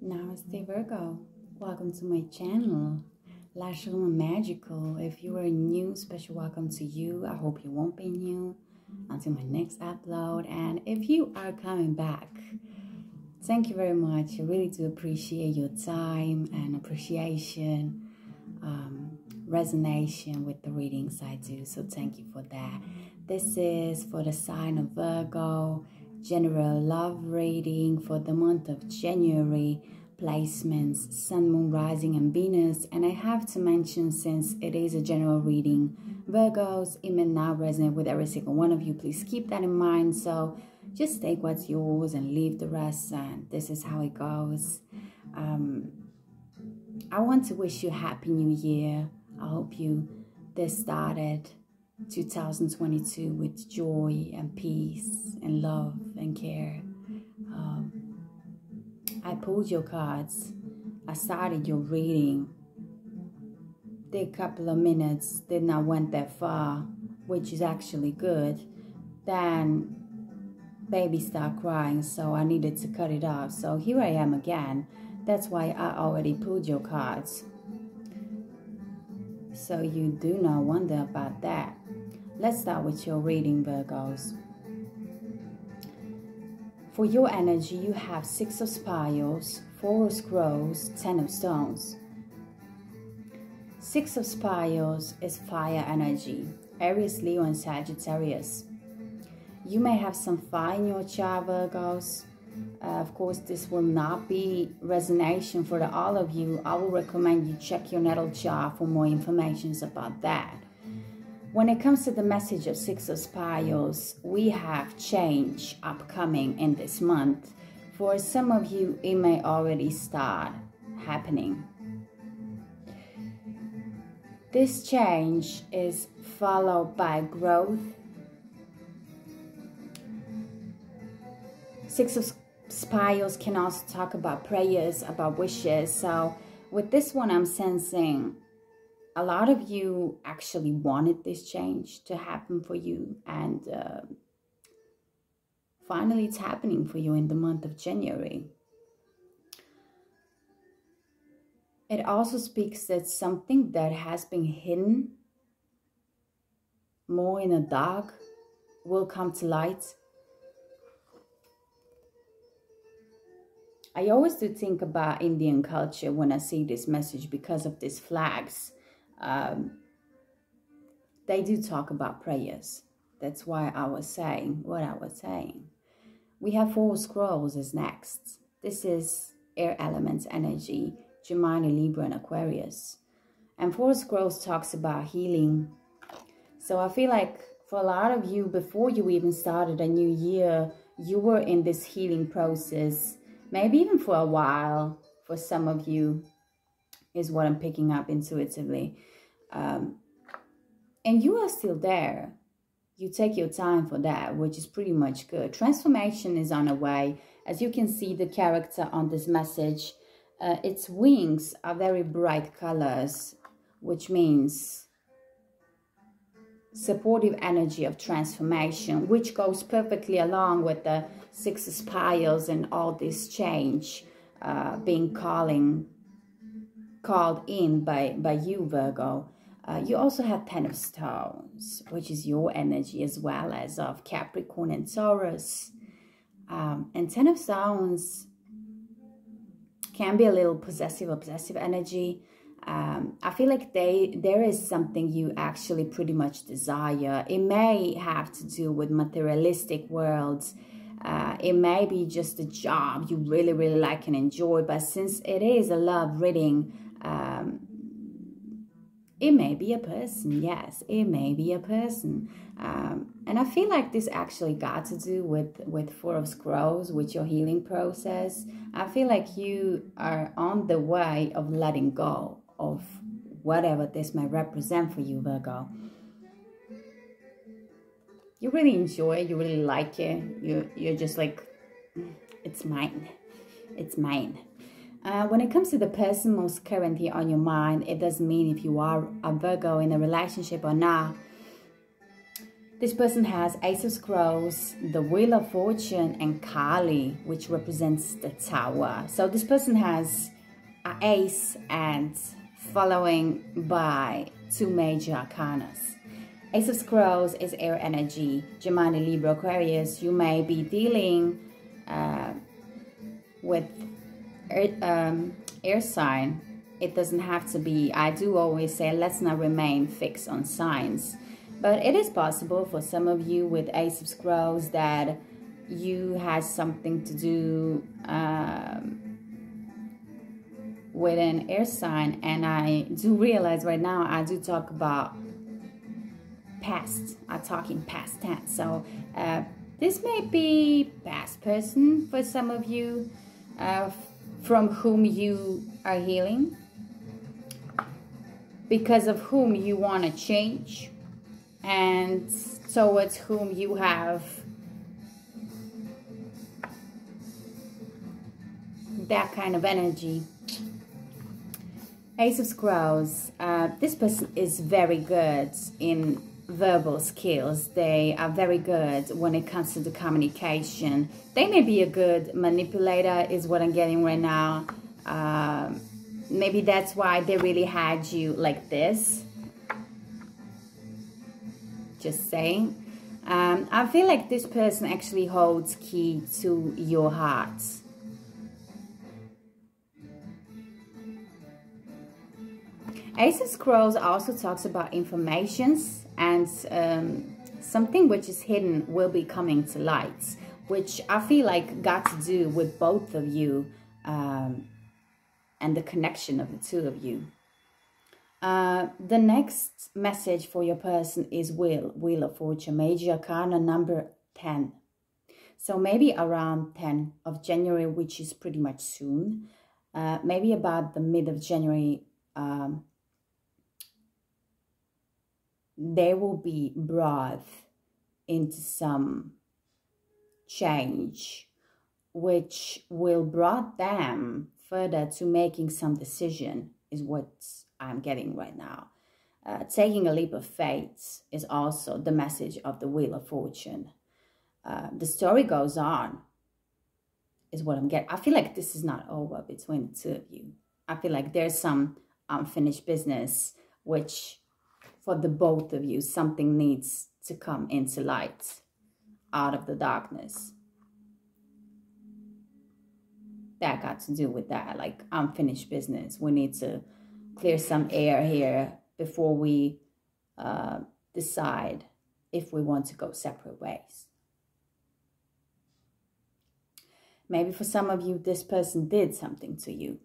Namaste Virgo, welcome to my channel, Lashroomamagical. If you are new, special welcome to you. I hope you won't be new until my next upload. And if you are coming back, thank you very much. I really do appreciate your time and appreciation, resonation with the readings I do. So thank you for that. This is for the sign of Virgo, general love reading for the month of January, placements, Sun, Moon, Rising, and Venus. And I have to mention, since it is a general reading, Virgos, it may not resonate with every single one of you. Please keep that in mind. So just take what's yours and leave the rest, and this is how it goes. I want to wish you a happy new year. I hope you started 2022 with joy and peace and love and care. I pulled your cards. I started your reading. Did a couple of minutes, did not went that far, which is actually good. Then baby started crying, so I needed to cut it off. So here I am again. That's why I already pulled your cards. So you do not wonder about that. Let's start with your reading, Virgos. For your energy, you have 6 of Spirals, 4 of Scrolls, 10 of Stones. 6 of Spirals is fire energy, Aries, Leo, and Sagittarius. You may have some fire in your chart, Virgos. Of course, this will not be resonation for all of you. I will recommend you check your natal chart for more information about that. When it comes to the message of 6 of Spirals, we have change upcoming in this month. For some of you, it may already start happening. This change is followed by growth. 6 of Spirals can also talk about prayers, about wishes. So with this one, I'm sensing a lot of you actually wanted this change to happen for you, and finally it's happening for you in the month of January. It also speaks that something that has been hidden, more in the dark, will come to light. I always do think about Indian culture when I see this message because of these flags. They do talk about prayers. That's why I was saying what I was saying. We have 4 Scrolls as next. This is air elements energy, Gemini, Libra, and Aquarius. And 4 Scrolls talks about healing. So I feel like for a lot of you, before you even started a new year, you were in this healing process. Maybe even for a while, for some of you, is what I'm picking up intuitively. And you are still there. You take your time for that, which is pretty much good. Transformation is on the way. As you can see, the character on this message, its wings are very bright colors, which means supportive energy of transformation, which goes perfectly along with the 6 of Spirals and all this change being called in by you, Virgo. You also have 10 of Stones, which is your energy, as well as of Capricorn and Taurus. And 10 of Stones can be a little possessive, obsessive energy. I feel like there is something you actually pretty much desire. It may have to do with materialistic worlds. It may be just a job you really, really like and enjoy. But since it is a love reading, it may be a person. Yes, it may be a person. And I feel like this actually got to do with 4 of Scrolls, with your healing process. I feel like you are on the way of letting go of whatever this may represent for you, Virgo. You really enjoy it. You really like it. You're just like, it's mine. It's mine. When it comes to the person most currently on your mind, it doesn't mean if you are a Virgo in a relationship or not. This person has Ace of Scrolls, the Wheel of Fortune, and Kali, which represents the Tower. So this person has an Ace and following by 2 major arcanas. Ace of Scrolls is air energy. Gemini, Libra, Aquarius. You may be dealing with air sign. It doesn't have to be. I do always say let's not remain fixed on signs. But it is possible for some of you with Ace of Scrolls that you had something to do with an air sign. And I do realize right now I do talk about past. I talk in past tense. So this may be past person for some of you from whom you are healing, because of whom you want to change, and towards whom you have that kind of energy. Ace of Scrolls, this person is very good in verbal skills. They are very good when it comes to the communication. They may be a good manipulator is what I'm getting right now. Maybe that's why they really had you like this. Just saying. I feel like this person actually holds key to your heart. Ace of Scrolls also talks about informations, and something which is hidden will be coming to light, which I feel like got to do with both of you and the connection of the two of you. The next message for your person is Wheel of Fortune, Major Arcana number 10. So maybe around 10 of January, which is pretty much soon. Maybe about the mid of January, they will be brought into some change, which will brought them further to making some decision, is what I'm getting right now. Taking a leap of faith is also the message of the Wheel of Fortune. The story goes on, is what I'm getting. I feel like this is not over between the two of you. I feel like there's some unfinished business, which for the both of you, something needs to come into light out of the darkness. That got to do with that, like unfinished business. We need to clear some air here before we decide if we want to go separate ways. Maybe for some of you, this person did something to you.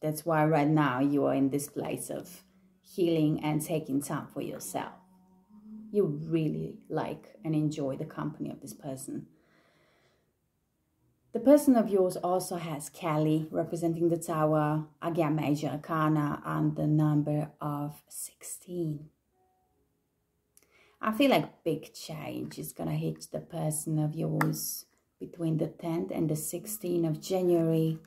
That's why right now you are in this place of healing and taking time for yourself. You really like and enjoy the company of this person. The person of yours also has Kali, representing the Tower, again Major Arcana, and the number of 16. I feel like big change is going to hit the person of yours between the 10th and the 16th of January.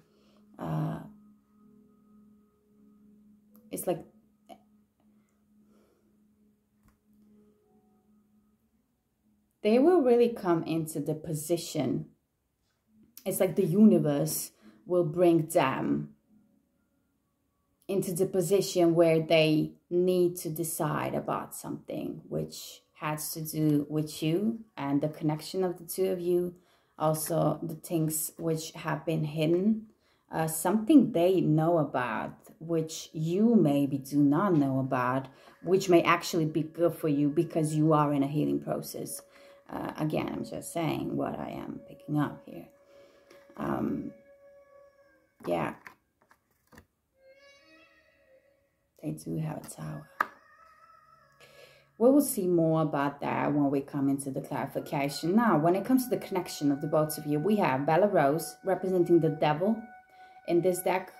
It's like they will really come into the position. It's like the universe will bring them into the position where they need to decide about something which has to do with you and the connection of the two of you. Also, the things which have been hidden. Something they know about, which you maybe do not know about, which may actually be good for you because you are in a healing process. Again, I'm just saying what I am picking up here. Yeah, they do have a Tower. We will see more about that when we come into the clarification. Now, when it comes to the connection of the both of you, we have Bella Rose representing the Devil in this deck,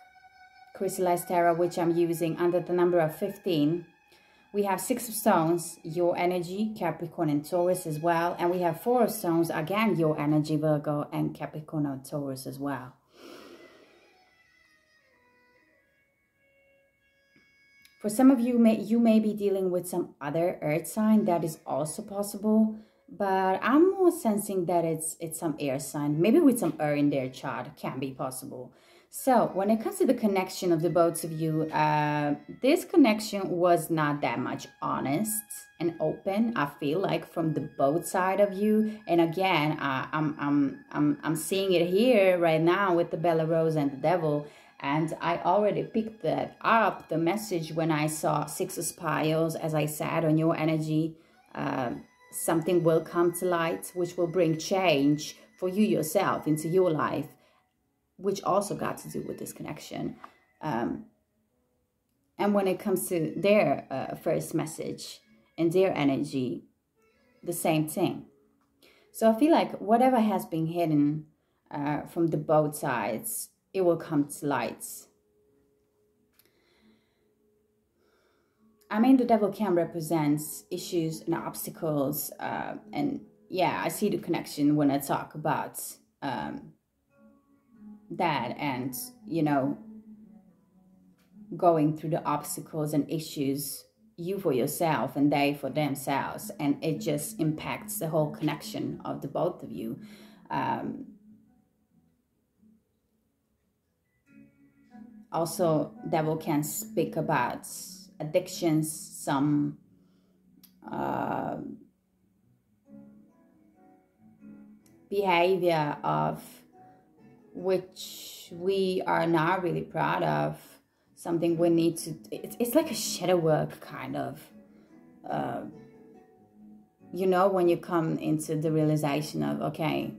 Crystallized Tarot, which I'm using under the number of 15. We have 6 of Stones, your energy, Capricorn and Taurus as well. And we have 4 of Stones, again, your energy, Virgo, and Capricorn and Taurus as well. For some of you, you may be dealing with some other earth sign. That is also possible. But I'm more sensing that it's some air sign. Maybe with some air in their chart. Can be possible. So when it comes to the connection of the both of you, this connection was not that much honest and open. I feel like from the both side of you. And again, I'm seeing it here right now with the Bella Rose and the Devil. And I already picked that up, the message, when I saw Six of Spirals, as I said, on your energy. Something will come to light, which will bring change for you yourself into your life, which also got to do with this connection. And when it comes to their first message and their energy, the same thing. So I feel like whatever has been hidden from the both sides, it will come to light. I mean, the Devil can represent issues and obstacles. And yeah, I see the connection when I talk about that, and, you know, going through the obstacles and issues, you for yourself and they for themselves, and it just impacts the whole connection of the both of you. Also, Devil can speak about addictions, some behavior of which we are not really proud of, something we need to, it's like a shadow work kind of, you know, when you come into the realization of, okay,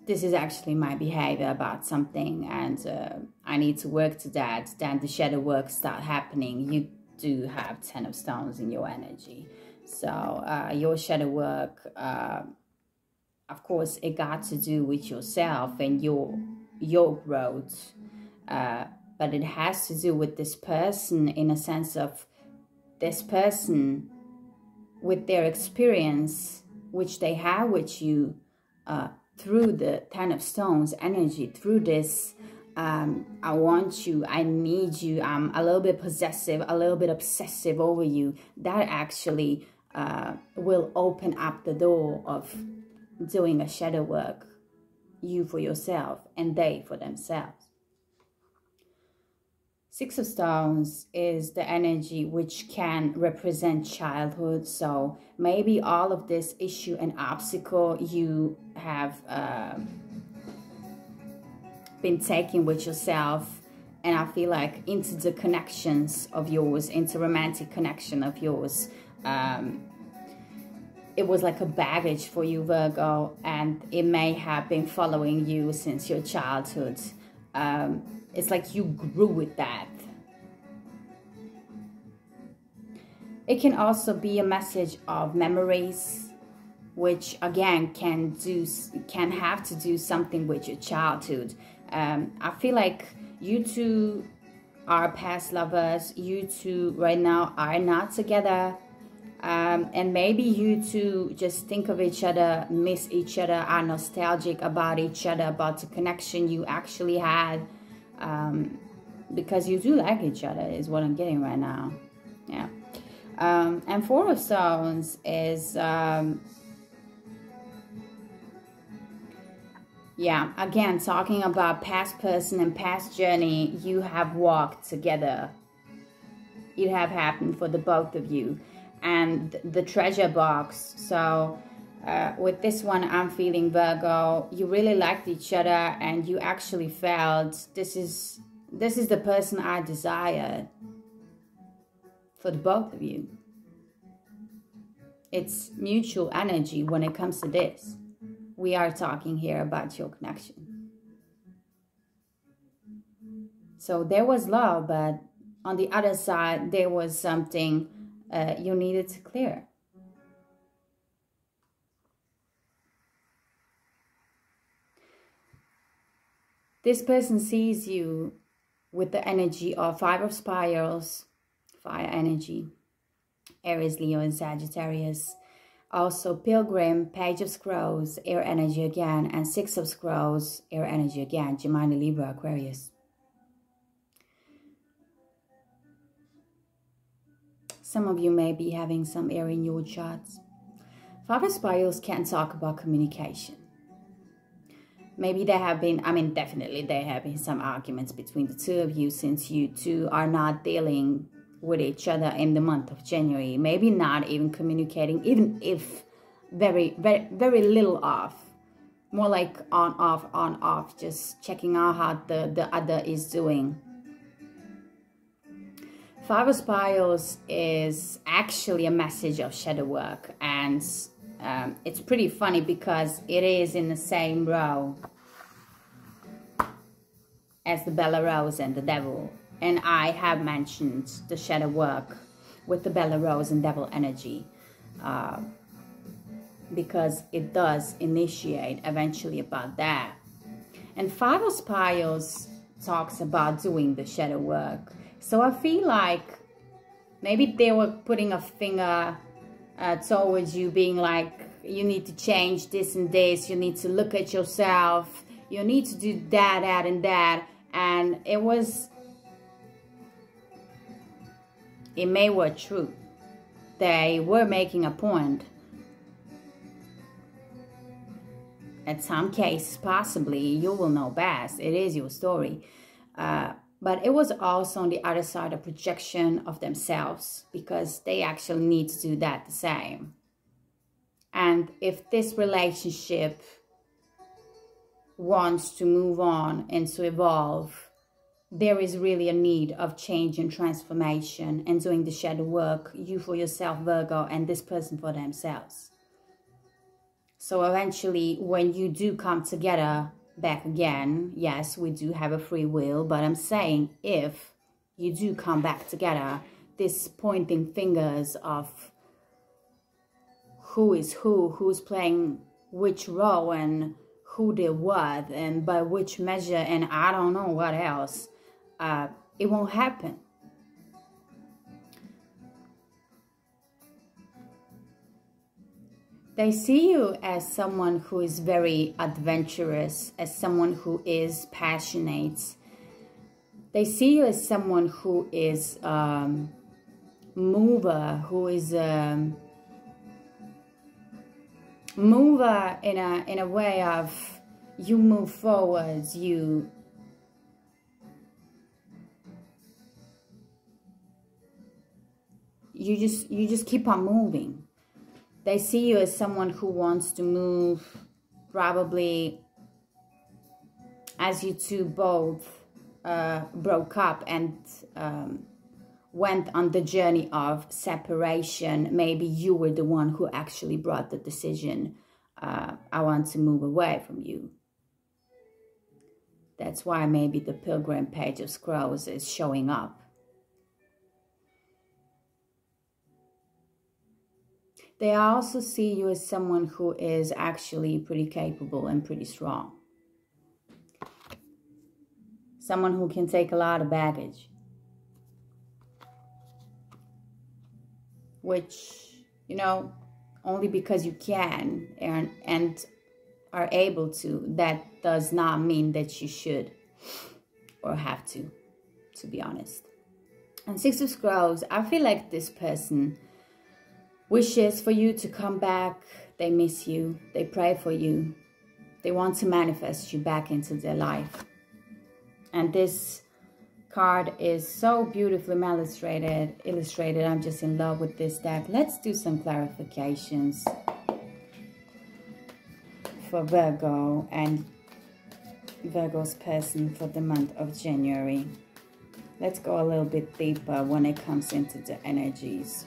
this is actually my behavior about something, and I need to work to that, then the shadow work start happening. You do have 10 of Stones in your energy. So your shadow work, of course, it got to do with yourself and your growth. But it has to do with this person, in a sense of this person with their experience, which they have with you, through the 10 of Stones energy, through this, I want you, I need you, I'm a little bit possessive, a little bit obsessive over you. That actually will open up the door of doing a shadow work, you for yourself and they for themselves. Six of Stones is the energy which can represent childhood. So maybe all of this issue and obstacle you have been taking with yourself, and I feel like into the connections of yours, into romantic connection of yours. It was like a baggage for you, Virgo, and it may have been following you since your childhood. It's like you grew with that. It can also be a message of memories, which again can have to do something with your childhood. I feel like you two are past lovers. You two right now are not together. And maybe you two just think of each other, miss each other, are nostalgic about each other, about the connection you actually had. Because you do like each other is what I'm getting right now. Yeah. And Four of Stones is, yeah, again, talking about past person and past journey you have walked together. It have happened for the both of you. And the treasure box. So with this one, I'm feeling, Virgo, you really liked each other, and you actually felt this is the person I desired for the both of you. It's mutual energy when it comes to this. We are talking here about your connection. So there was love, but on the other side, there was something you needed to clear. This person sees you with the energy of Five of Spirals, fire energy, Aries, Leo, and Sagittarius. Also Pilgrim, Page of Scrolls, air energy again, and Six of Scrolls, air energy again, Gemini, Libra, Aquarius. Some of you may be having some air in your charts. 5 of Spirals can talk about communication. Maybe there have been, definitely there have been some arguments between the two of you, since you two are not dealing with each other in the month of January. Maybe not even communicating, even if very, very, very little off. More like on, off, just checking out how the other is doing. 5 of Spirals is actually a message of shadow work, and it's pretty funny because it is in the same row as the Bella Rose and the Devil. And I have mentioned the shadow work with the Bella Rose and Devil energy because it does initiate eventually about that. And 5 of Spirals talks about doing the shadow work. So I feel like maybe they were putting a finger towards you, being like, you need to change this and this, you need to look at yourself, you need to do that, and that. And it may were true. They were making a point. In some cases, possibly, you will know best. It is your story. But it was also on the other side a projection of themselves, because they actually need to do that the same. And if this relationship wants to move on and to evolve, there is really a need of change and transformation and doing the shadow work, you for yourself, Virgo, and this person for themselves. So eventually, when you do come together back again, yes, we do have a free will, but I'm saying if you do come back together, this pointing fingers of who is who's playing which role, and who did what, and by which measure, and I don't know what else, it won't happen. They see you as someone who is very adventurous, as someone who is passionate. They see you as someone who is mover, who is mover in a way of you move forwards, you just keep on moving. They see you as someone who wants to move, probably as you two both broke up and went on the journey of separation. Maybe you were the one who actually brought the decision, I want to move away from you. That's why maybe the Pilgrim Page of Scrolls is showing up. They also see you as someone who is actually pretty capable and pretty strong. Someone who can take a lot of baggage. Which, you know, only because you can and are able to, that does not mean that you should or have to be honest. And 6 of Scrolls, I feel like this person wishes for you to come back. They miss you. They pray for you. They want to manifest you back into their life. And this card is so beautifully illustrated. I'm just in love with this deck. Let's do some clarifications for Virgo and Virgo's person for the month of January. Let's go a little bit deeper when it comes into the energies.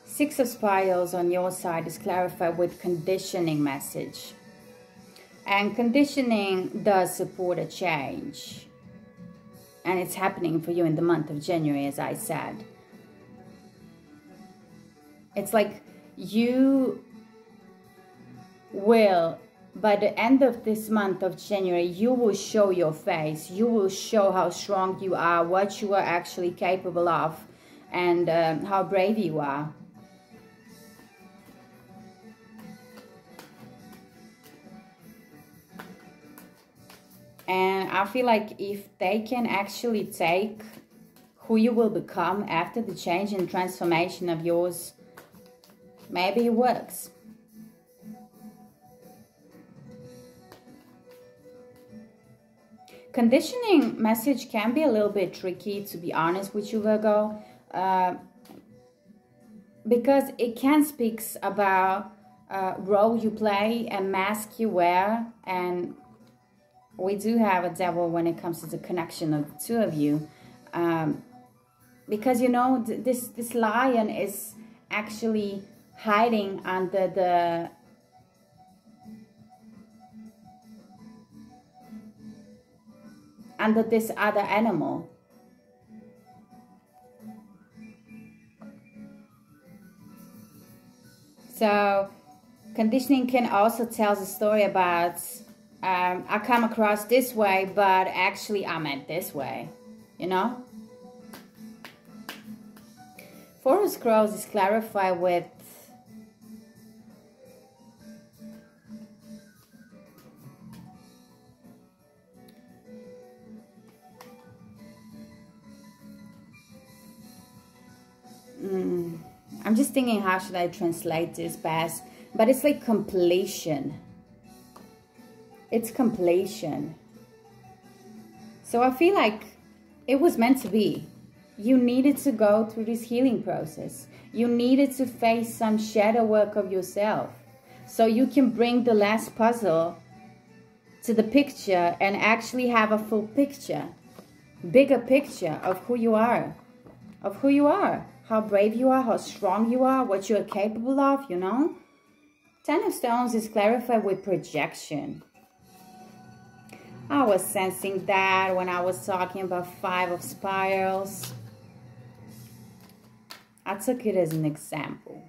Six of Spirals on your side is clarified with conditioning message. And conditioning does support a change. And it's happening for you in the month of January, as I said. It's like you will, by the end of this month of January, you will show your face. You will show how strong you are, what you are actually capable of, and how brave you are. And I feel like if they can actually take who you will become after the change and transformation of yours, maybe it works. Conditioning message can be a little bit tricky, to be honest with you, Virgo, because it can speak about role you play and mask you wear, and we do have a devil when it comes to the connection of the two of you, because you know this lion is actually hiding under this other animal. So conditioning can also tell the story about I come across this way, but actually I meant this way, you know? Four of Scrolls is clarified with I'm just thinking, how should I translate this best? But it's like completion. It's completion. So I feel like it was meant to be. You needed to go through this healing process. You needed to face some shadow work of yourself, so you can bring the last puzzle to the picture and actually have a full picture, bigger picture of who you are, how brave you are, how strong you are, what you are capable of, you know? Ten of Stones is clarified with projection. I was sensing that when I was talking about Five of Spirals. I took it as an example.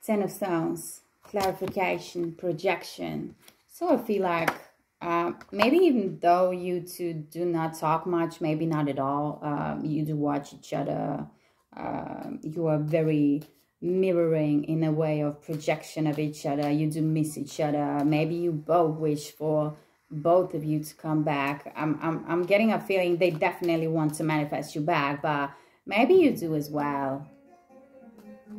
Ten of Stones, clarification, projection. So I feel like maybe even though you two do not talk much, maybe not at all, you do watch each other, you are very mirroring in a way of projection of each other, you do miss each other, maybe you both wish for both of you to come back. I'm getting a feeling they definitely want to manifest you back, but maybe you do as well.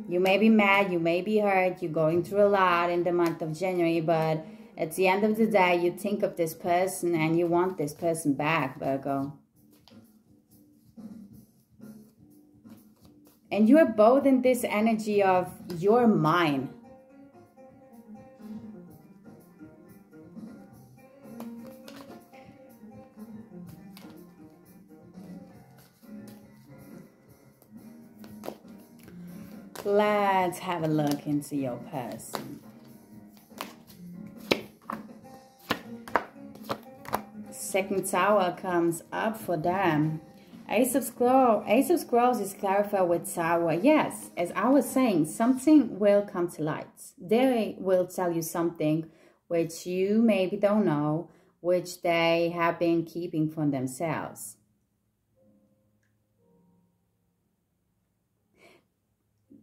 You may be mad, you may be hurt, you're going through a lot in the month of January, but at the end of the day, you think of this person and you want this person back, Virgo. And you are both in this energy of you're mine. Let's have a look into your person. Second Tower comes up for them. Ace of Scrolls is clarified with Tower. Yes, as I was saying, something will come to light. They will tell you something which you maybe don't know, which they have been keeping from themselves.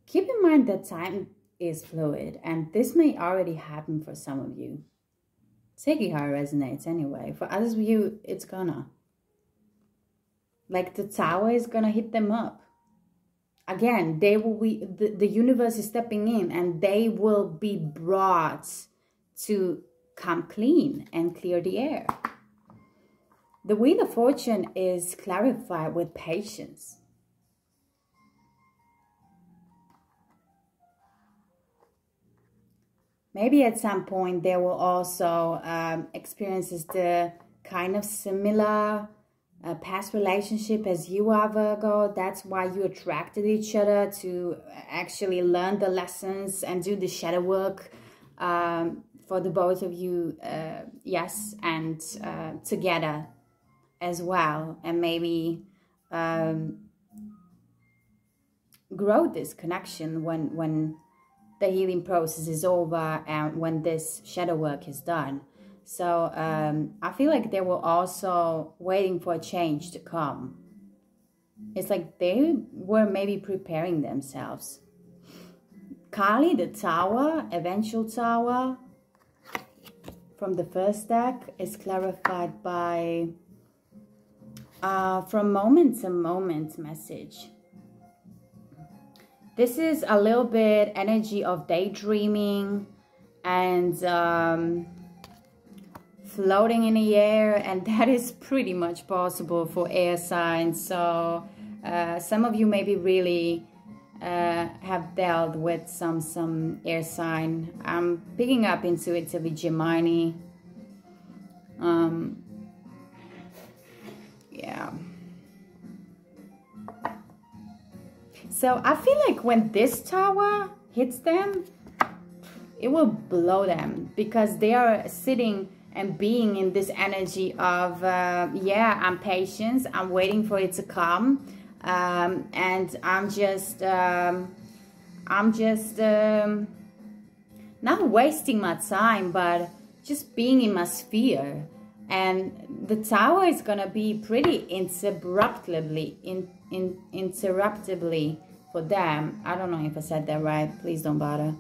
Keep in mind that time is fluid, and this may already happen for some of you. Take it how it resonates anyway. For others of you, it's gonna. Like the Tower is gonna hit them up. Again, they will be, the universe is stepping in, and they will be brought to come clean and clear the air. The Wheel of Fortune is clarified with patience. Maybe at some point they will also experience the kind of similar past relationship as you are, Virgo. That's why you attracted each other, to actually learn the lessons and do the shadow work for the both of you. Yes, and together as well, and maybe grow this connection when the healing process is over and when this shadow work is done. So I feel like they were also waiting for a change to come. It's like they were maybe preparing themselves. Kali, the tower, eventual tower, from the first deck, is clarified by from moment to moment message. This is a little bit energy of daydreaming and floating in the air, and that is pretty much possible for air signs. So some of you maybe really have dealt with some air sign. I'm picking up intuitively Gemini. Yeah. So I feel like when this tower hits them, it will blow them, because they are sitting and being in this energy of, yeah, I'm patient, I'm waiting for it to come, and I'm just not wasting my time, but just being in my sphere. And the tower is gonna be pretty interruptibly for them. I don't know if I said that right. Please don't bother.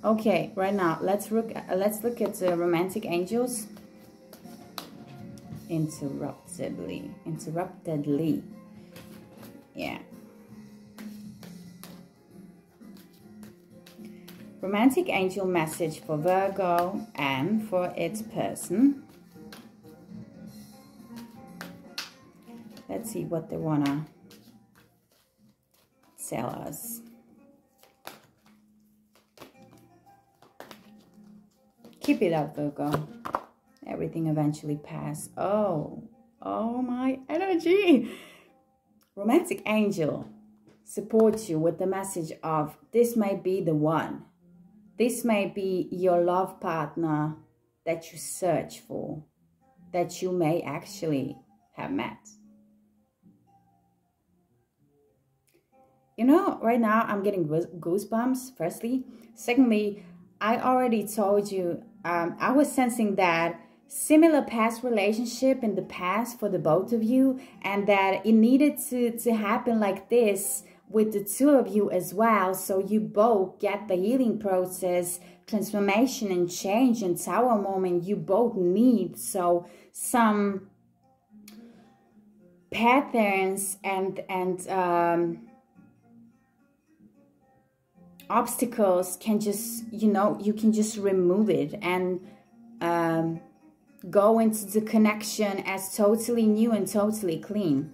Okay, right now let's look at the romantic angels. Interruptedly. Yeah. Romantic angel message for Virgo and for its person. Let's see what they wanna tell us. Keep it up, Virgo. Everything eventually passes. Oh my energy. Romantic angel supports you with the message of, this may be the one. This may be your love partner that you search for, that you may actually have met. You know, right now I'm getting goosebumps, firstly. Secondly, I already told you, I was sensing that similar past relationship in the past for the both of you, and that it needed to happen like this with the two of you as well, so you both get the healing process, transformation and change and tower moment you both need. So some patterns and obstacles can just, you know, you can just remove it and go into the connection as totally new and totally clean.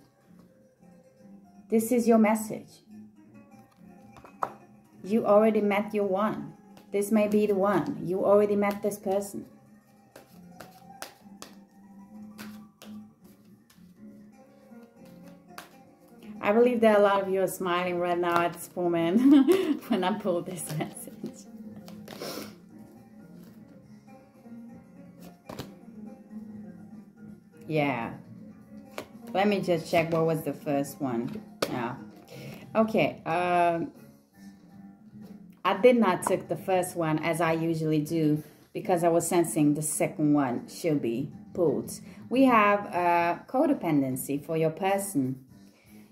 This is your message. You already met your one. This may be the one. You already met this person. I believe that a lot of you are smiling right now at this moment when I pull this message. Yeah. Let me just check what was the first one. Yeah. Okay. I did not take the first one as I usually do, because I was sensing the second one should be pulled. We have codependency for your person.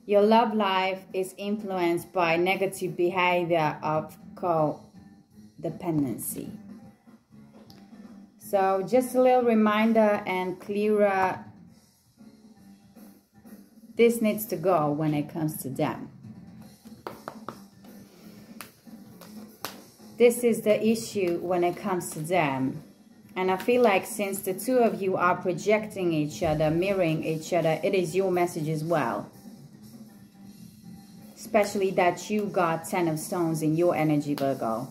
Your love life is influenced by negative behavior of codependency. So just a little reminder and clearer, this needs to go when it comes to them. This is the issue when it comes to them. And I feel like since the two of you are projecting each other, mirroring each other, it is your message as well. Especially that you got 10 of stones in your energy, Virgo.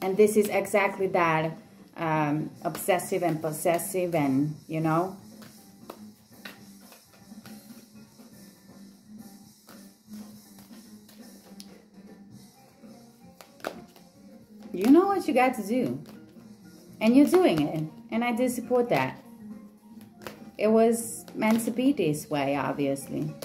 And this is exactly that, obsessive and possessive, and, you know. You know what you got to do. And you're doing it. And I do support that. It was meant to be this way, obviously.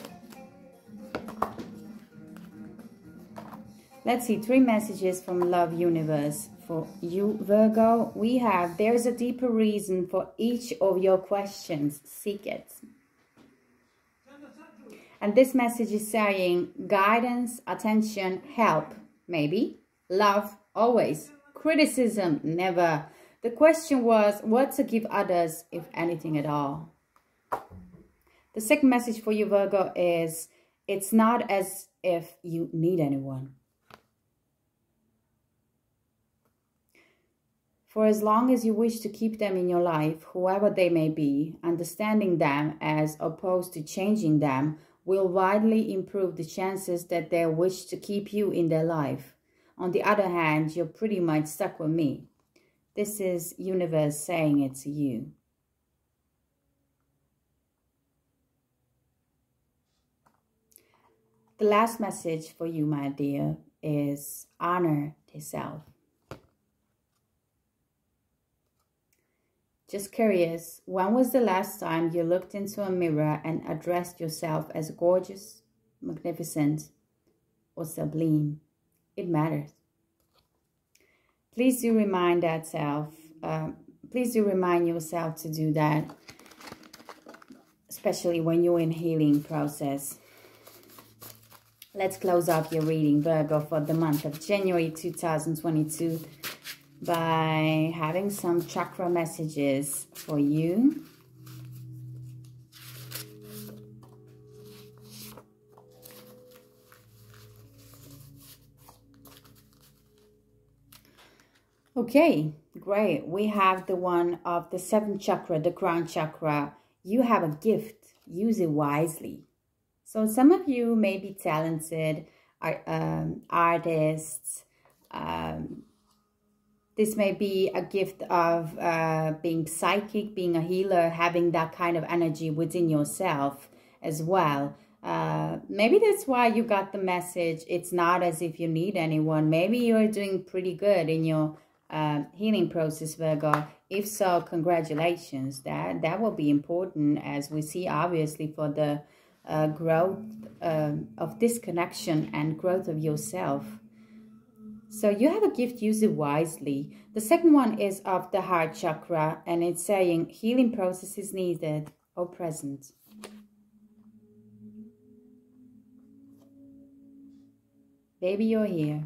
Let's see, 3 messages from Love Universe for you, Virgo. We have, there's a deeper reason for each of your questions. Seek it. And this message is saying guidance, attention, help, maybe. Love, always. Criticism, never. The question was, what to give others, if anything at all. The second message for you, Virgo, is it's not as if you need anyone. For as long as you wish to keep them in your life, whoever they may be, understanding them as opposed to changing them will widely improve the chances that they wish to keep you in their life. On the other hand, you're pretty much stuck with me. This is universe saying it to you. The last message for you, my dear, is honor the self. Just curious, when was the last time you looked into a mirror and addressed yourself as gorgeous, magnificent, or sublime? It matters. Please do remind that self. Please do remind yourself to do that, especially when you're in healing process. Let's close off your reading, Virgo, for the month of January 2022 by having some chakra messages for you. Okay, great. We have the one of the 7th chakra, the crown chakra. You have a gift. Use it wisely. So some of you may be talented, artists. This may be a gift of being psychic, being a healer, having that kind of energy within yourself as well. Maybe that's why you got the message. It's not as if you need anyone. Maybe you're doing pretty good in your healing process, Virgo. If so, congratulations. That will be important, as we see, obviously, for the growth of this connection and growth of yourself. So you have a gift, use it wisely. The second one is of the heart chakra, and it's saying healing process is needed or present. Baby, you're here.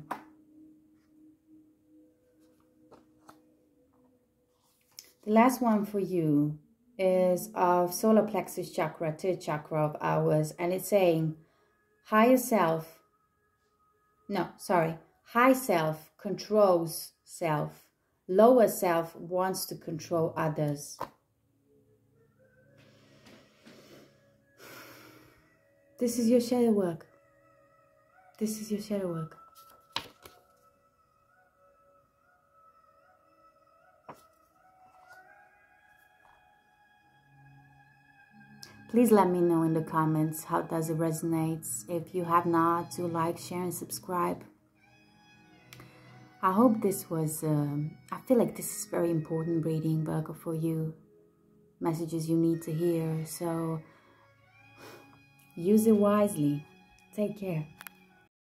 The last one for you is of solar plexus chakra, 3rd chakra of ours, and it's saying higher self, high self controls self, lower self wants to control others. This is your shadow work. This is your shadow work. Please let me know in the comments, how does it resonate? If you have not, do like, share, and subscribe. I hope this was, I feel like this is very important reading, Virgo, for you. Messages you need to hear. So use it wisely. Take care.